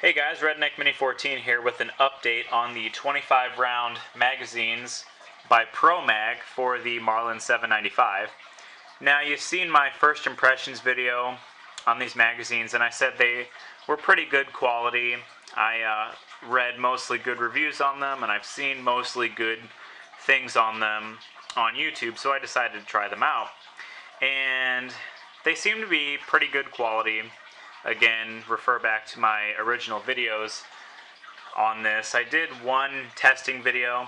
Hey guys, Redneck Mini 14 here with an update on the 25 round magazines by Promag for the Marlin 795. Now you've seen my first impressions video on these magazines and I said they were pretty good quality. I read mostly good reviews on them and I've seen mostly good things on them on YouTube, so I decided to try them out. And they seem to be pretty good quality. Again, refer back to my original videos on this. I did one testing video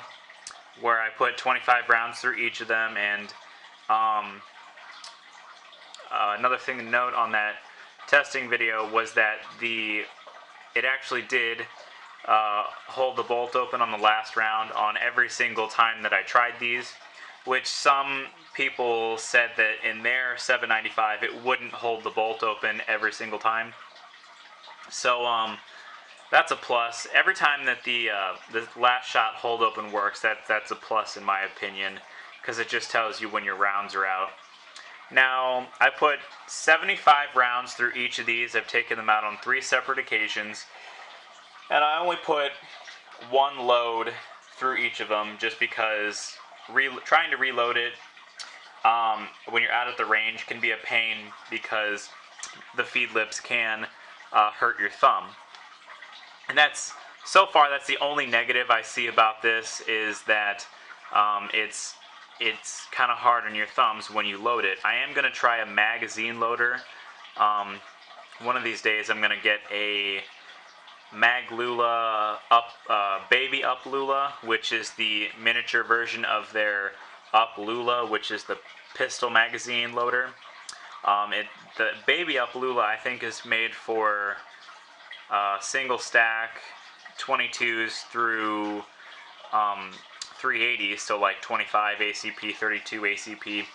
where I put 25 rounds through each of them, and another thing to note on that testing video was that it actually did hold the bolt open on the last round on every single time that I tried these, which some people said that in their 795 it wouldn't hold the bolt open every single time. So that's a plus. Every time that the last shot hold open works, that's a plus in my opinion, because it just tells you when your rounds are out. Now, I put 75 rounds through each of these. I've taken them out on 3 separate occasions, and I only put one load through each of them just because trying to reload it when you're out at the range can be a pain, because the feed lips can hurt your thumb. And so far that's the only negative I see about this, is that it's kind of hard on your thumbs when you load it. I am going to try a magazine loader. One of these days I'm going to get a Maglula Baby Up Lula, which is the miniature version of their Up Lula, which is the pistol magazine loader. The Baby Up Lula, I think, is made for single stack 22s through 380s, so like 25 ACP, 32 ACP,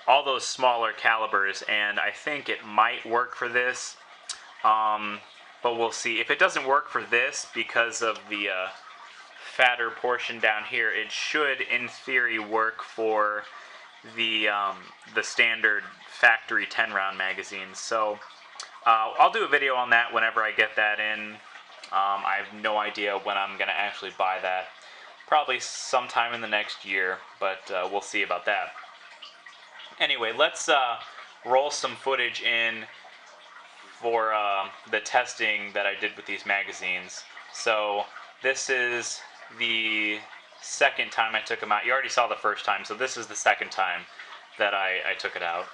all those smaller calibers, and I think it might work for this. But we'll see. If it doesn't work for this because of the fatter portion down here, it should, in theory, work for the standard factory 10-round magazines. So I'll do a video on that whenever I get that in. I have no idea when I'm going to actually buy that. Probably sometime in the next year, but we'll see about that. Anyway, let's roll some footage in for the testing that I did with these magazines. So this is the second time I took them out. You already saw the first time, so this is the second time that I took it out.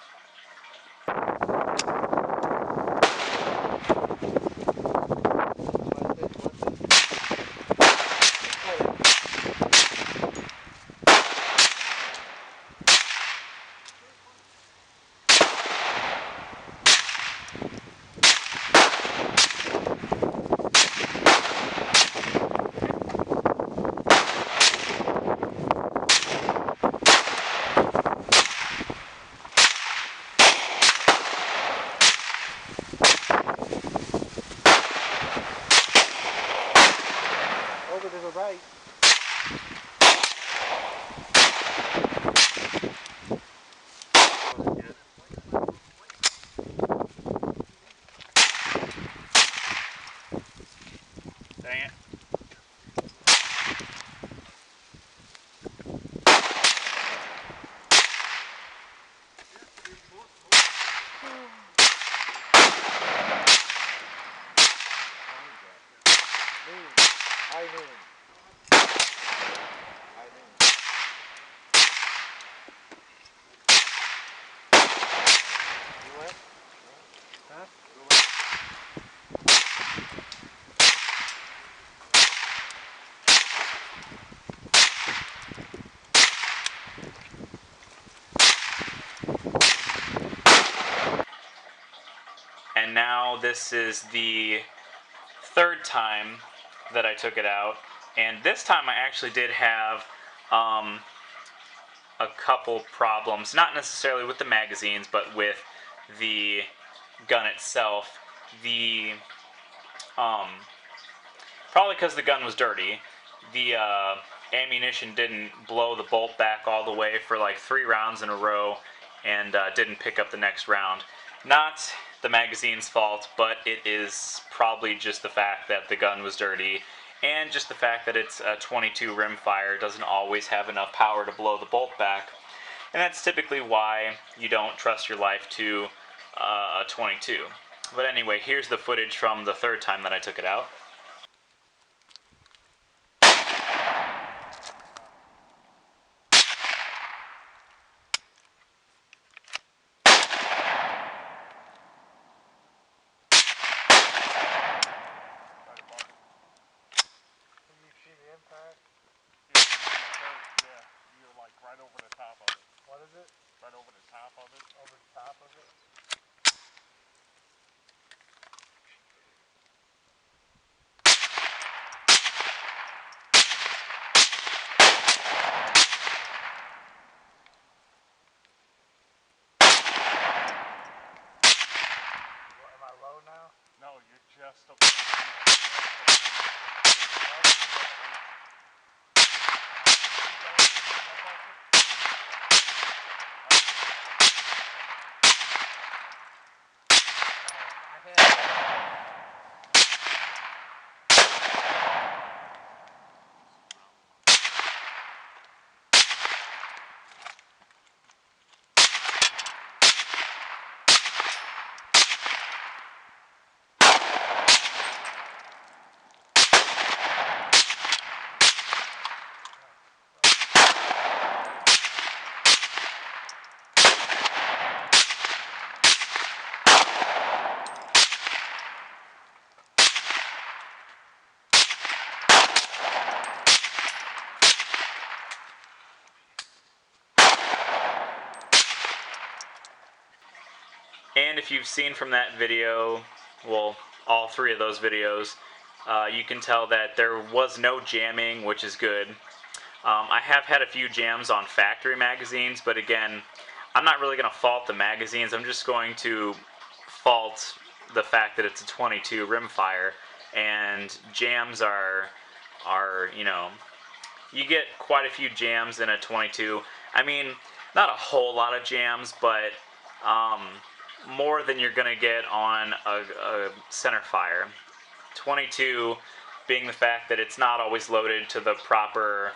Over to the right. Dang it. And now this is the third time that I took it out, and this time I actually did have a couple problems, not necessarily with the magazines, but with the gun itself. Probably because the gun was dirty, the ammunition didn't blow the bolt back all the way for like 3 rounds in a row, and didn't pick up the next round. Not the magazine's fault, but it is probably just the fact that the gun was dirty, and just the fact that it's a 22 rimfire doesn't always have enough power to blow the bolt back. And that's typically why you don't trust your life to a 22. But anyway, here's the footage from the third time that I took it out. Yeah, you're like right over the top of it. What is it? Right over the top of it. Over the top of it? Am I low now? No, you're just a... And if you've seen from that video, well, all three of those videos, you can tell that there was no jamming, which is good. I have had a few jams on factory magazines, but again, I'm not really going to fault the magazines. I'm just going to fault the fact that it's a 22 rimfire, and jams are, you know, you get quite a few jams in a 22. I mean, not a whole lot of jams, but more than you're going to get on a center fire. 22 being the fact that it's not always loaded to the proper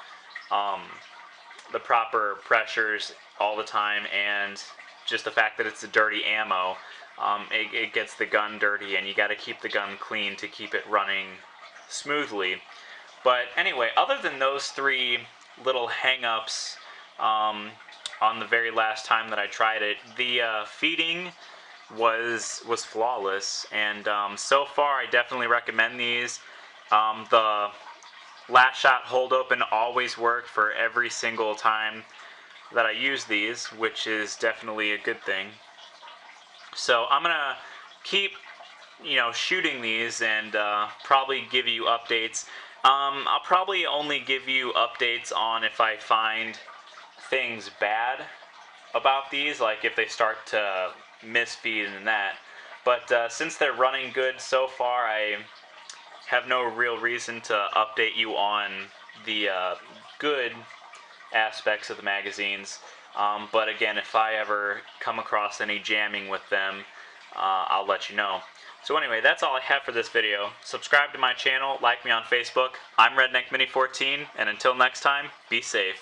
pressures all the time, and just the fact that it's a dirty ammo, it gets the gun dirty, and you got to keep the gun clean to keep it running smoothly. But anyway, other than those three little hang-ups on the very last time that I tried it, the feeding was flawless, and so far I definitely recommend these. The last shot hold open always worked for every single time that I use these, which is definitely a good thing. So I'm gonna keep, shooting these, and probably give you updates. I'll probably only give you updates on if I find things bad about these, like if they start to misfeed and that. But since they're running good so far, I have no real reason to update you on the good aspects of the magazines. But again, if I ever come across any jamming with them, I'll let you know. So anyway, that's all I have for this video. Subscribe to my channel, like me on Facebook. I'm RedneckMini14, and until next time, be safe.